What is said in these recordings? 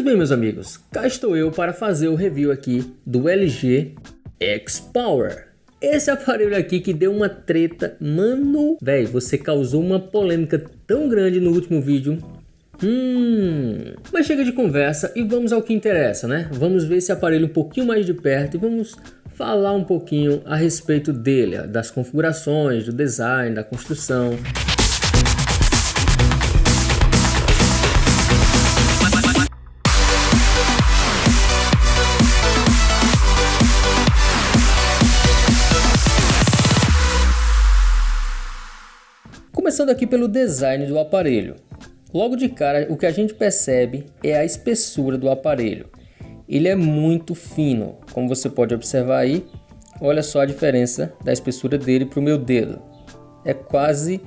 Pois bem, meus amigos, cá estou eu para fazer o review aqui do LG X-Power. Esse aparelho aqui que deu uma treta, mano, véi, você causou uma polêmica tão grande no último vídeo. Mas chega de conversa e vamos ao que interessa, né? Vamos ver esse aparelho um pouquinho mais de perto e vamos falar um pouquinho a respeito dele, das configurações, do design, da construção. Começando aqui pelo design do aparelho. Logo de cara, o que a gente percebe é a espessura do aparelho. Ele é muito fino, como você pode observar aí. Olha só a diferença da espessura dele para o meu dedo. É quase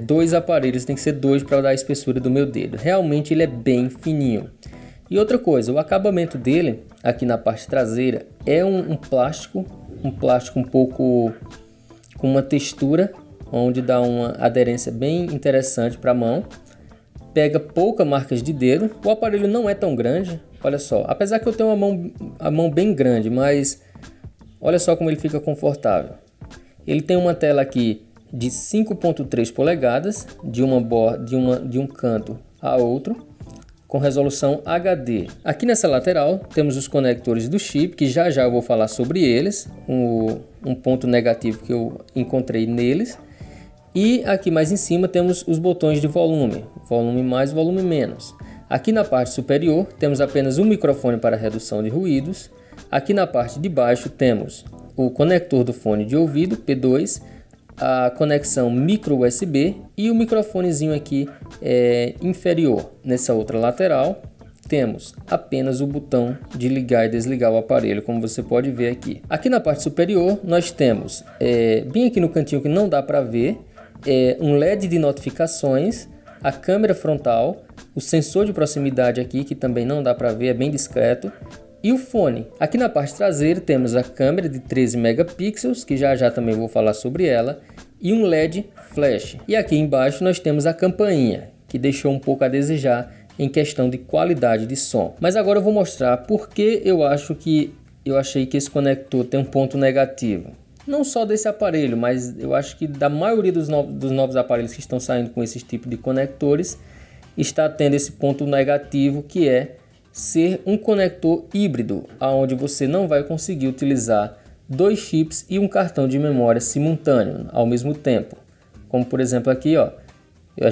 dois aparelhos, tem que ser dois para dar a espessura do meu dedo. Realmente ele é bem fininho. E outra coisa, o acabamento dele, aqui na parte traseira, é um plástico um pouco com uma textura, onde dá uma aderência bem interessante para a mão. Pega poucas marcas de dedo. O aparelho não é tão grande, olha só. Apesar que eu tenho a mão bem grande, mas olha só como ele fica confortável. Ele tem uma tela aqui de 5.3 polegadas, de um canto a outro, com resolução HD. Aqui nessa lateral temos os conectores do chip, que já eu vou falar sobre eles, um ponto negativo que eu encontrei neles. E aqui mais em cima temos os botões de volume mais, volume menos. Aqui na parte superior temos apenas um microfone para redução de ruídos. Aqui na parte de baixo temos o conector do fone de ouvido P2, a conexão micro USB e o microfonezinho aqui inferior. Nessa outra lateral temos apenas o botão de ligar e desligar o aparelho, como você pode ver aqui. Aqui na parte superior nós temos, bem aqui no cantinho que não dá para ver, um LED de notificações, a câmera frontal, o sensor de proximidade aqui, que também não dá para ver, é bem discreto, e o fone. Aqui na parte traseira temos a câmera de 13 megapixels, que já também vou falar sobre ela, e um LED flash. E aqui embaixo nós temos a campainha, que deixou um pouco a desejar em questão de qualidade de som. Mas agora eu vou mostrar por que eu achei que esse conector tem um ponto negativo. Não só desse aparelho, mas eu acho que da maioria dos novos aparelhos que estão saindo com esse tipo de conectores, está tendo esse ponto negativo, que é ser um conector híbrido, onde você não vai conseguir utilizar dois chips e um cartão de memória simultâneo ao mesmo tempo. Como por exemplo aqui, ó, a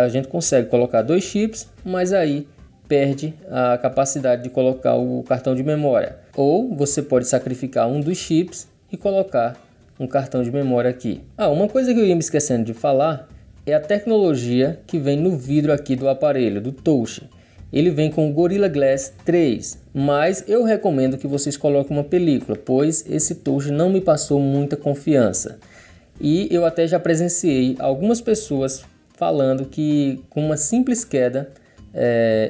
gente consegue colocar dois chips, mas aí perde a capacidade de colocar o cartão de memória. Ou você pode sacrificar um dos chips e colocar um cartão de memória aqui. Uma coisa que eu ia me esquecendo de falar é a tecnologia que vem no vidro aqui do aparelho, do touch. Ele vem com o Gorilla Glass 3, mas eu recomendo que vocês coloquem uma película, pois esse touch não me passou muita confiança. E eu até já presenciei algumas pessoas falando que com uma simples queda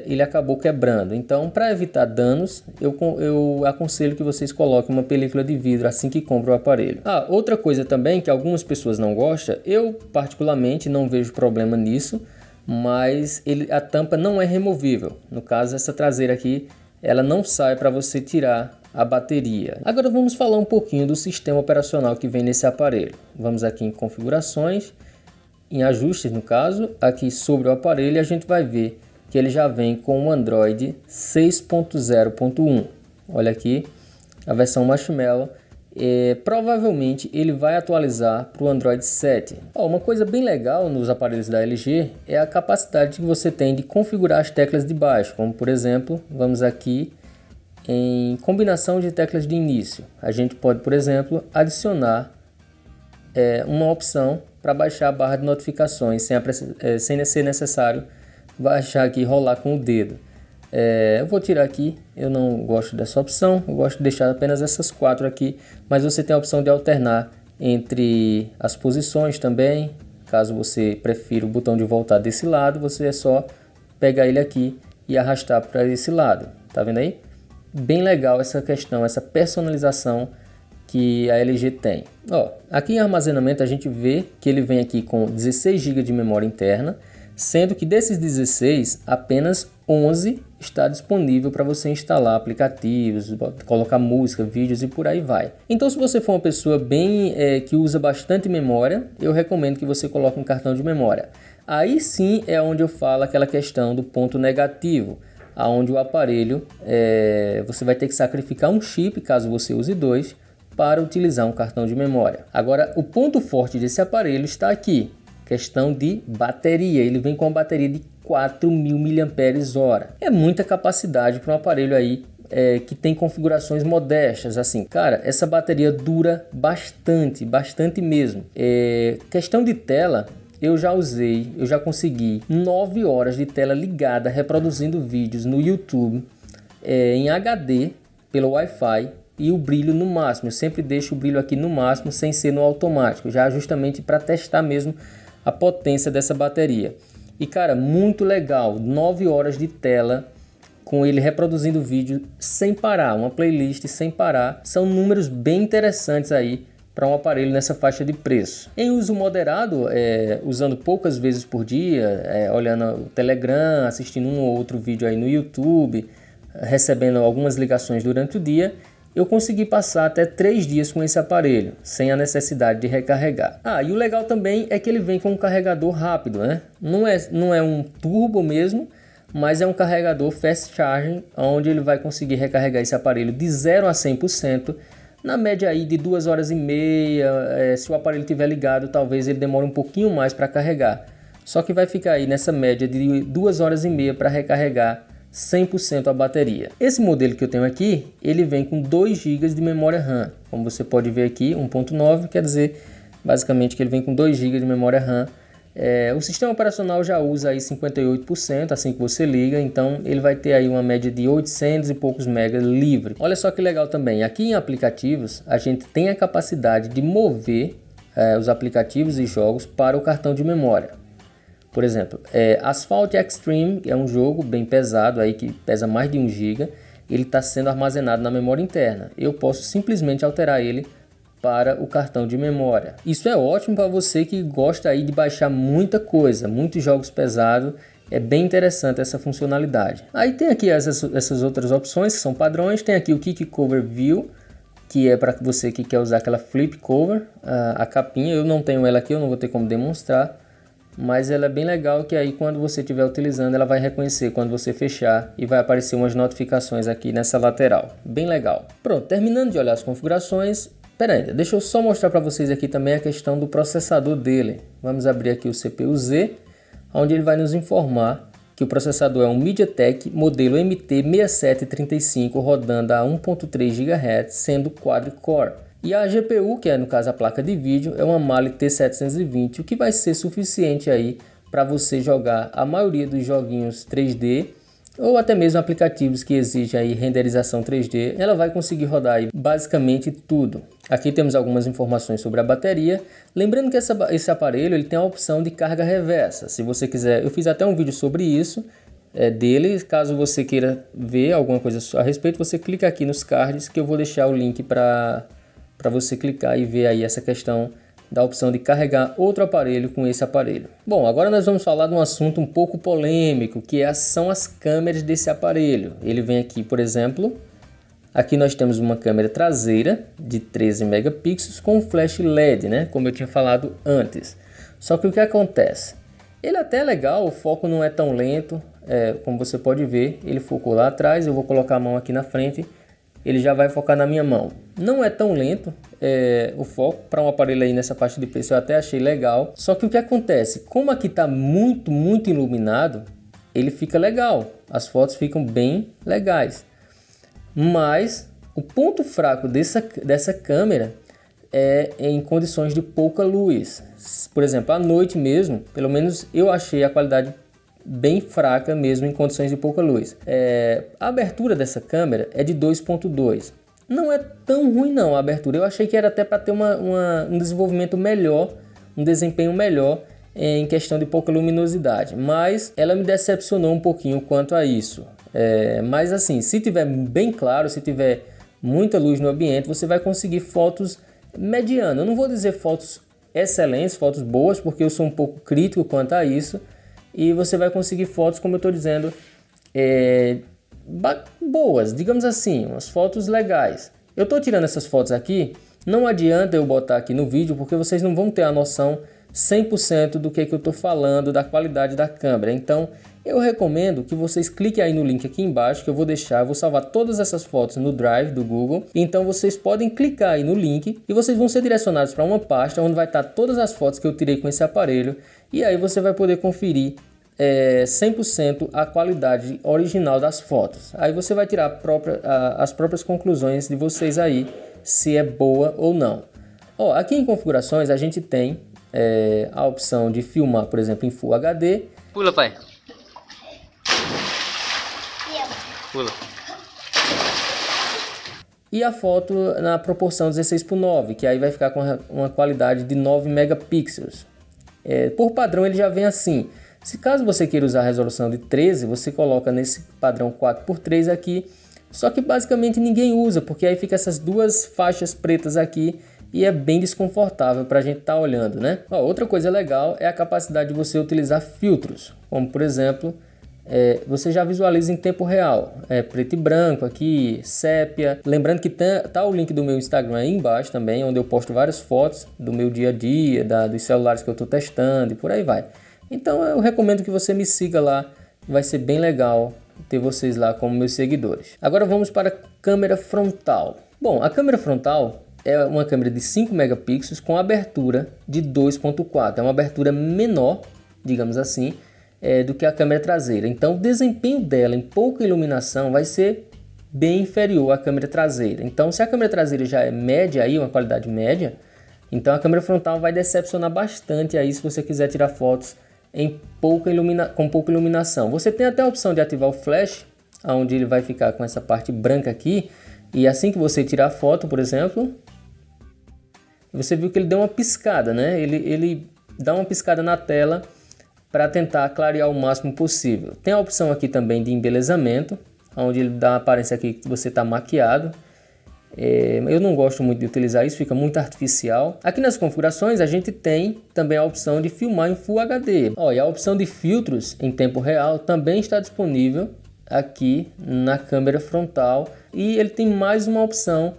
ele acabou quebrando. Então, para evitar danos, eu aconselho que vocês coloquem uma película de vidro assim que compram o aparelho. Outra coisa também que algumas pessoas não gostam, eu particularmente não vejo problema nisso, mas a tampa não é removível. No caso, essa traseira aqui, ela não sai para você tirar a bateria. Agora vamos falar um pouquinho do sistema operacional que vem nesse aparelho. Vamos aqui em configurações, em ajustes no caso, aqui sobre o aparelho a gente vai ver que ele já vem com o Android 6.0.1. Olha aqui a versão Marshmallow. Provavelmente ele vai atualizar para o Android 7. Uma coisa bem legal nos aparelhos da LG é a capacidade que você tem de configurar as teclas de baixo, como por exemplo, vamos aqui em combinação de teclas de início. A gente pode, por exemplo, adicionar uma opção para baixar a barra de notificações sem ser necessário baixar aqui e rolar com o dedo. Eu vou tirar aqui, eu não gosto dessa opção, eu gosto de deixar apenas essas quatro aqui, mas você tem a opção de alternar entre as posições também. Caso você prefira o botão de voltar desse lado, você é só pegar ele aqui e arrastar para esse lado, tá vendo aí? Bem legal essa questão, essa personalização que a LG tem. Aqui em armazenamento a gente vê que ele vem aqui com 16 GB de memória interna, sendo que desses 16, apenas 11 está disponível para você instalar aplicativos, colocar música, vídeos e por aí vai. Então, se você for uma pessoa que usa bastante memória, eu recomendo que você coloque um cartão de memória. Aí sim é onde eu falo aquela questão do ponto negativo, aonde o aparelho, você vai ter que sacrificar um chip, caso você use dois, para utilizar um cartão de memória. Agora, o ponto forte desse aparelho está aqui, questão de bateria. Ele vem com uma bateria de 4.000 mAh. É muita capacidade para um aparelho aí que tem configurações modestas. Assim, cara, essa bateria dura bastante mesmo. Questão de tela, eu já consegui 9 horas de tela ligada reproduzindo vídeos no YouTube em HD pelo Wi-Fi e o brilho no máximo. Eu sempre deixo o brilho aqui no máximo sem ser no automático, já justamente para testar mesmo a potência dessa bateria. E cara, muito legal, 9 horas de tela com ele reproduzindo vídeo sem parar, uma playlist sem parar. São números bem interessantes aí para um aparelho nessa faixa de preço. Em uso moderado, usando poucas vezes por dia, olhando o Telegram, assistindo um ou outro vídeo aí no YouTube, recebendo algumas ligações durante o dia, eu consegui passar até 3 dias com esse aparelho, sem a necessidade de recarregar. E o legal também é que ele vem com um carregador rápido, né? Não é um turbo mesmo, mas é um carregador fast charging, onde ele vai conseguir recarregar esse aparelho de 0 a 100%, na média aí de 2 horas e meia. Se o aparelho estiver ligado, talvez ele demore um pouquinho mais para carregar. Só que vai ficar aí nessa média de 2 horas e meia para recarregar 100% a bateria. Esse modelo que eu tenho aqui, ele vem com 2 GB de memória RAM. Como você pode ver aqui, 1.9, quer dizer basicamente que ele vem com 2 GB de memória RAM. O sistema operacional já usa aí 58% assim que você liga, então ele vai ter aí uma média de 800 e poucos megas livre. Olha só que legal também, aqui em aplicativos a gente tem a capacidade de mover os aplicativos e jogos para o cartão de memória. Por exemplo, Asphalt Extreme é um jogo bem pesado, aí que pesa mais de 1 GB, ele está sendo armazenado na memória interna. Eu posso simplesmente alterar ele para o cartão de memória. Isso é ótimo para você que gosta aí de baixar muita coisa, muitos jogos pesados. É bem interessante essa funcionalidade. Aí tem aqui essas outras opções que são padrões. Tem aqui o Kick Cover View, que é para você que quer usar aquela flip cover, a capinha. Eu não tenho ela aqui, eu não vou ter como demonstrar, mas ela é bem legal, que aí quando você estiver utilizando, ela vai reconhecer quando você fechar e vai aparecer umas notificações aqui nessa lateral. Bem legal. Pronto, terminando de olhar as configurações, deixa eu só mostrar para vocês aqui também a questão do processador dele. Vamos abrir aqui o CPU-Z, onde ele vai nos informar que o processador é um MediaTek modelo MT6735 rodando a 1.3 GHz, sendo quad-core. E a GPU, que é no caso a placa de vídeo, é uma Mali T720, o que vai ser suficiente aí para você jogar a maioria dos joguinhos 3D ou até mesmo aplicativos que exigem aí renderização 3D. Ela vai conseguir rodar aí basicamente tudo. Aqui temos algumas informações sobre a bateria. Lembrando que esse aparelho ele tem a opção de carga reversa. Se você quiser, eu fiz até um vídeo sobre isso dele. Caso você queira ver alguma coisa a respeito, você clica aqui nos cards que eu vou deixar o link para você clicar e ver aí essa questão da opção de carregar outro aparelho com esse aparelho. Bom, agora nós vamos falar de um assunto um pouco polêmico, que são as câmeras desse aparelho. Ele vem aqui, por exemplo, aqui nós temos uma câmera traseira de 13 megapixels com flash LED, né? Como eu tinha falado antes. Só que o que acontece? Ele até é legal, o foco não é tão lento, como você pode ver, ele focou lá atrás. Eu vou colocar a mão aqui na frente, ele já vai focar na minha mão. Não é tão lento o foco para um aparelho aí nessa faixa de preço, eu até achei legal. Só que o que acontece, como aqui está muito iluminado, ele fica legal, as fotos ficam bem legais. Mas o ponto fraco dessa câmera é em condições de pouca luz. Por exemplo, à noite mesmo, pelo menos eu achei a qualidade bem fraca mesmo em condições de pouca luz. A abertura dessa câmera é de 2.2. Não é tão ruim não a abertura. Eu achei que era até para ter um desenvolvimento melhor, um desempenho melhor em questão de pouca luminosidade. Mas ela me decepcionou um pouquinho quanto a isso. Mas assim, se tiver bem claro, se tiver muita luz no ambiente, você vai conseguir fotos medianas. Eu não vou dizer fotos excelentes, fotos boas, porque eu sou um pouco crítico quanto a isso. E você vai conseguir fotos, como eu estou dizendo, boas, digamos assim, umas fotos legais. Eu estou tirando essas fotos aqui, não adianta eu botar aqui no vídeo porque vocês não vão ter a noção 100% do que eu estou falando, da qualidade da câmera. Então eu recomendo que vocês cliquem aí no link aqui embaixo que eu vou deixar, eu vou salvar todas essas fotos no Drive do Google. Então vocês podem clicar aí no link e vocês vão ser direcionados para uma pasta onde vai estar todas as fotos que eu tirei com esse aparelho. E aí você vai poder conferir 100% a qualidade original das fotos. Aí você vai tirar as próprias conclusões de vocês aí, se é boa ou não. Aqui em configurações a gente tem a opção de filmar, por exemplo, em Full HD. Pula, pai. Pula. E a foto na proporção 16:9, que aí vai ficar com uma qualidade de 9 megapixels. Por padrão ele já vem assim. Se caso você queira usar a resolução de 13, você coloca nesse padrão 4:3 aqui. Só que basicamente ninguém usa, porque aí fica essas duas faixas pretas aqui e é bem desconfortável para a gente estar olhando, né? Outra coisa legal é a capacidade de você utilizar filtros, como por exemplo, você já visualiza em tempo real, preto e branco aqui, sépia. Lembrando que tá o link do meu Instagram aí embaixo também, onde eu posto várias fotos do meu dia a dia, dos celulares que eu estou testando e por aí vai. Então eu recomendo que você me siga lá, vai ser bem legal ter vocês lá como meus seguidores. Agora vamos para a câmera frontal. Bom, a câmera frontal é uma câmera de 5 megapixels com abertura de 2.4. É uma abertura menor, digamos assim, do que a câmera traseira. Então o desempenho dela em pouca iluminação vai ser bem inferior à câmera traseira. Então se a câmera traseira já é média, aí, uma qualidade média, então a câmera frontal vai decepcionar bastante aí se você quiser tirar fotos com pouca iluminação. Você tem até a opção de ativar o flash, onde ele vai ficar com essa parte branca aqui, e assim que você tirar a foto, por exemplo, você viu que ele deu uma piscada, né? Ele dá uma piscada na tela para tentar clarear o máximo possível. Tem a opção aqui também de embelezamento, onde ele dá uma aparência aqui que você está maquiado. Eu não gosto muito de utilizar isso, fica muito artificial. Aqui nas configurações a gente tem também a opção de filmar em Full HD. E a opção de filtros em tempo real também está disponível aqui na câmera frontal. E ele tem mais uma opção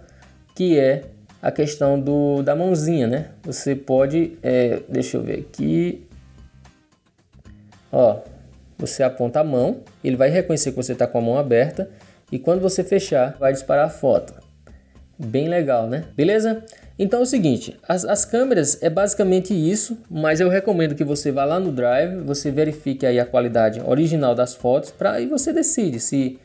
que é a questão da mãozinha, né? Você pode, deixa eu ver aqui, você aponta a mão, ele vai reconhecer que você está com a mão aberta e quando você fechar vai disparar a foto. Bem legal, né? Beleza? Então é o seguinte, as câmeras é basicamente isso, mas eu recomendo que você vá lá no Drive, você verifique aí a qualidade original das fotos, aí você decide se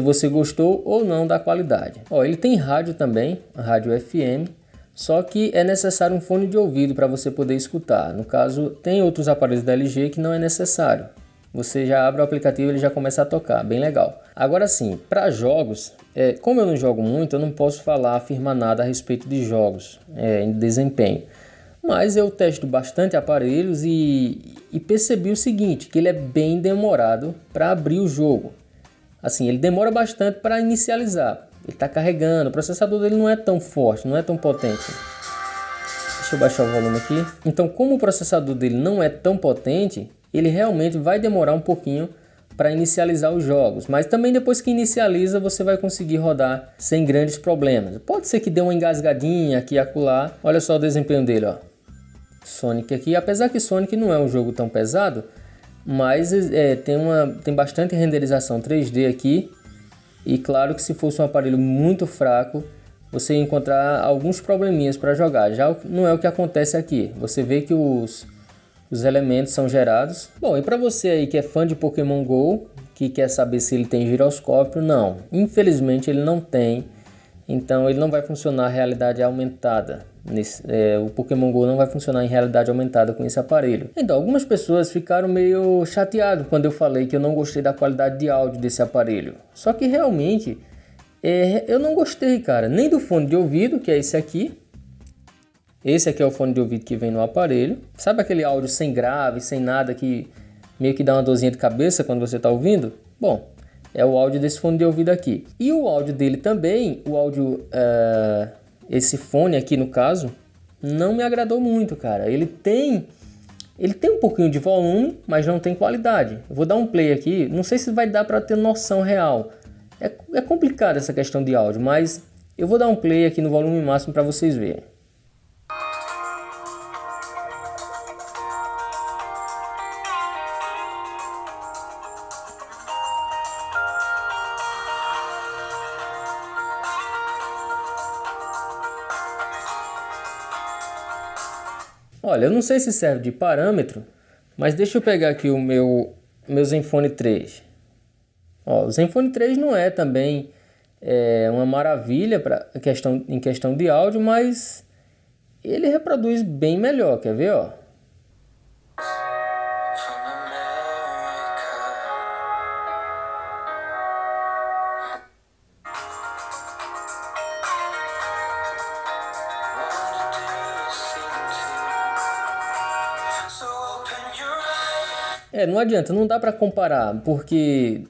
você gostou ou não da qualidade. Ele tem rádio também, rádio FM, só que é necessário um fone de ouvido para você poder escutar. No caso, tem outros aparelhos da LG que não é necessário. Você já abre o aplicativo e ele já começa a tocar, bem legal. Agora sim, para jogos, como eu não jogo muito, eu não posso afirmar nada a respeito de jogos em desempenho. Mas eu testo bastante aparelhos e percebi o seguinte, que ele é bem demorado para abrir o jogo. Assim, ele demora bastante para inicializar. Ele está carregando, o processador dele não é tão forte, não é tão potente. Deixa eu baixar o volume aqui. Então, como o processador dele não é tão potente, ele realmente vai demorar um pouquinho para inicializar os jogos. Mas também depois que inicializa, você vai conseguir rodar sem grandes problemas. Pode ser que dê uma engasgadinha aqui e acolá. Olha só o desempenho dele, Sonic aqui. Apesar que Sonic não é um jogo tão pesado, mas tem bastante renderização 3D aqui. E claro que se fosse um aparelho muito fraco, você ia encontrar alguns probleminhas para jogar. Já não é o que acontece aqui. Você vê que os elementos são gerados. Bom, e para você aí que é fã de Pokémon GO, que quer saber se ele tem giroscópio, não. Infelizmente ele não tem. Então ele não vai funcionar em realidade aumentada. O Pokémon GO não vai funcionar em realidade aumentada com esse aparelho. Então algumas pessoas ficaram meio chateadas quando eu falei que eu não gostei da qualidade de áudio desse aparelho. Só que realmente eu não gostei, cara, nem do fone de ouvido, que é esse aqui. Esse aqui é o fone de ouvido que vem no aparelho. Sabe aquele áudio sem grave, sem nada, que meio que dá uma dorzinha de cabeça quando você está ouvindo? Bom, é o áudio desse fone de ouvido aqui. E o áudio dele também, esse fone aqui no caso, não me agradou muito, cara. Ele tem Ele tem um pouquinho de volume, mas não tem qualidade. Eu vou dar um play aqui, não sei se vai dar para ter noção real. É complicado essa questão de áudio, mas eu vou dar um play aqui no volume máximo para vocês verem. Olha, eu não sei se serve de parâmetro, mas deixa eu pegar aqui o meu Zenfone 3. Ó, o Zenfone 3 não é também uma maravilha em questão de áudio, mas ele reproduz bem melhor, quer ver, ó? Não adianta, não dá para comparar, porque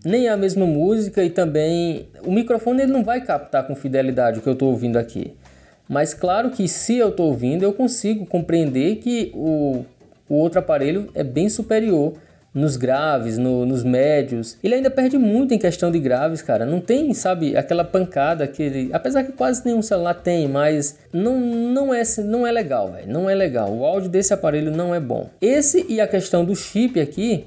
nem é a mesma música e também o microfone ele não vai captar com fidelidade o que eu estou ouvindo aqui. Mas claro que se eu estou ouvindo, eu consigo compreender que o outro aparelho é bem superior nos graves, nos médios. Ele ainda perde muito em questão de graves, cara. Não tem, sabe, aquela pancada apesar que quase nenhum celular tem, mas não é legal, velho. Não é legal. O áudio desse aparelho não é bom. Esse e a questão do chip aqui,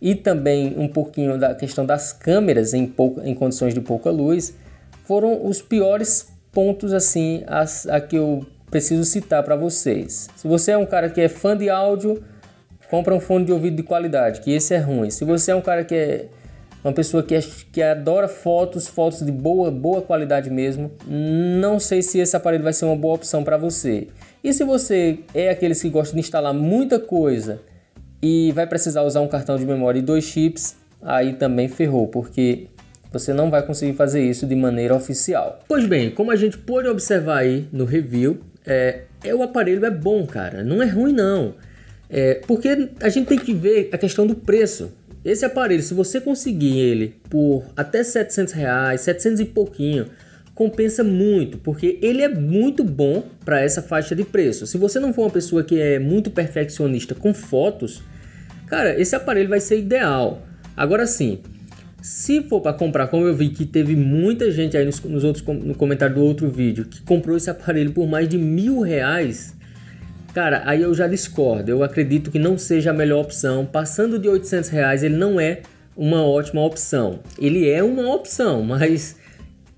e também um pouquinho da questão das câmeras em condições de pouca luz, foram os piores pontos assim a que eu preciso citar para vocês. Se você é um cara que é fã de áudio, compra um fone de ouvido de qualidade, que esse é ruim. Se você é um cara que é uma pessoa que adora fotos de boa qualidade mesmo, não sei se esse aparelho vai ser uma boa opção para você. E se você é aqueles que gostam de instalar muita coisa e vai precisar usar um cartão de memória e 2 chips, aí também ferrou, porque você não vai conseguir fazer isso de maneira oficial. Pois bem, como a gente pôde observar aí no review, o aparelho é bom, cara, não é ruim não. Porque a gente tem que ver a questão do preço. Esse aparelho, se você conseguir ele por até R$700, 700 e pouquinho, compensa muito, porque ele é muito bom para essa faixa de preço. Se você não for uma pessoa que é muito perfeccionista com fotos, cara, esse aparelho vai ser ideal. Agora sim, se for para comprar, como eu vi que teve muita gente aí no comentário do outro vídeo que comprou esse aparelho por mais de R$1.000, cara, aí eu já discordo. Eu acredito que não seja a melhor opção. Passando de R$800, ele não é uma ótima opção. Ele é uma opção, mas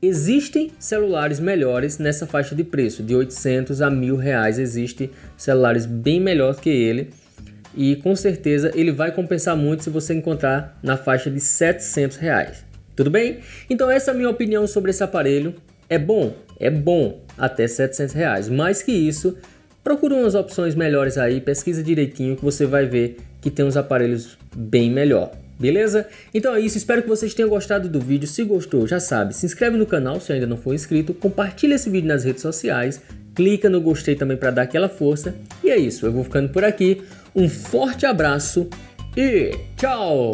existem celulares melhores nessa faixa de preço. De R$800 a R$1.000 existem celulares bem melhores que ele. E com certeza ele vai compensar muito se você encontrar na faixa de R$700. Tudo bem? Então essa é a minha opinião sobre esse aparelho. É bom? É bom até R$700. Mais que isso, procura umas opções melhores aí, pesquisa direitinho que você vai ver que tem uns aparelhos bem melhor. Beleza? Então é isso, espero que vocês tenham gostado do vídeo. Se gostou, já sabe, se inscreve no canal se ainda não for inscrito, compartilha esse vídeo nas redes sociais, clica no gostei também para dar aquela força. E é isso, eu vou ficando por aqui. Um forte abraço e tchau!